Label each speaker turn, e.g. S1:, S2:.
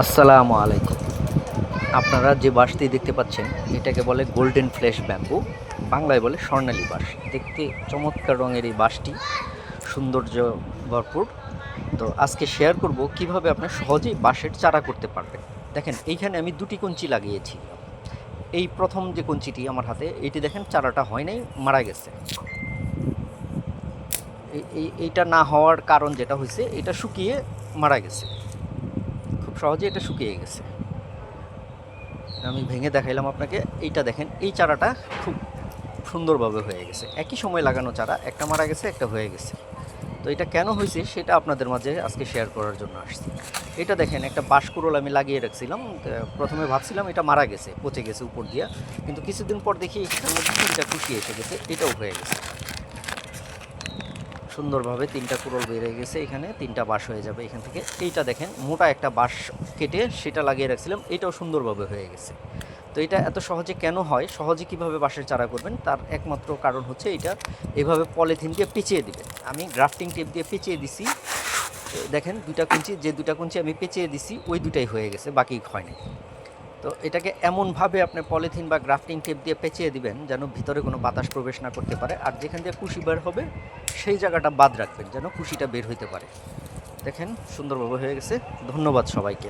S1: আসসালামু আলাইকুম। আপনারা যে বাঁশটি দেখতে পাচ্ছেন এটাকে বলে গোল্ডেন ফ্লেশ ব্যাম্বু, বাংলায় বলে স্বর্ণালী বাঁশ। দেখতে চমৎকার রঙের এই বাঁশটি সৌন্দর্য ভরপুর। তো আজকে শেয়ার করব কিভাবে আপনি সহজেই বাঁশের চারা করতে পারবেন। দেখেন এইখানে আমি দুটি কঞ্চি লাগিয়েছি। এই প্রথম যে কঞ্চিটি আমার হাতে এটি দেখেন চারাটা হয় নাই, মারা গেছে। এইটা না হওয়ার কারণ যেটা হয়েছে এটা শুকিয়ে মারা গেছে, খুব সহজে এটা শুকিয়ে গেছে। আমি ভেঙে দেখাইলাম আপনাকে। এইটা দেখেন, এই চারাটা খুব সুন্দরভাবে হয়ে গেছে। একই সময় লাগানো চারা, একটা মারা গেছে একটা হয়ে গেছে। তো এটা কেন হয়েছে সেটা আপনাদের মাঝে আজকে শেয়ার করার জন্য আসছি। এটা দেখেন, একটা বাঁশকুড়োল আমি লাগিয়ে রাখছিলাম। প্রথমে ভাবছিলাম এটা মারা গেছে, পচে গেছে উপর দিয়া, কিন্তু কিছুদিন পর দেখি এটার মধ্যে তিনটা কুশি এসে গেছে, এটাও হয়ে গেছে সুন্দরভাবে। তিনটা কুড়োল বেড়ে গেছে, এখানে তিনটা বাঁশ হয়ে যাবে এখান থেকে। এইটা দেখেন, মোটা একটা বাঁশ কেটে সেটা লাগিয়ে রাখছিলাম, এটাও সুন্দরভাবে হয়ে গেছে। তো এটা এত সহজে কেন হয়, সহজে কিভাবে বাঁশের চারা করবেন তার একমাত্র কারণ হচ্ছে এটা এভাবে পলিথিন দিয়ে পেঁচিয়ে দিবেন। আমি গ্রাফটিং টেপ দিয়ে পেঁচিয়ে দিছি। দেখেন দুটা কুঞ্চি আমি পেঁচিয়ে দিছি, ওই দুটাই হয়ে গেছে, বাকি হয়নি। তো এটাকে এমনভাবে আপনি পলিথিন বা গ্রাফটিং টেপ দিয়ে পেঁচিয়ে দিবেন যেন ভিতরে কোনো বাতাস প্রবেশ না করতে পারে, আর যেখান দিয়ে কুশি বের হবে সেই জায়গাটা বাদ রাখবেন যেন কুশিটা বের হইতে পারে। দেখেন সুন্দরভাবে হয়ে গেছে। ধন্যবাদ সবাইকে।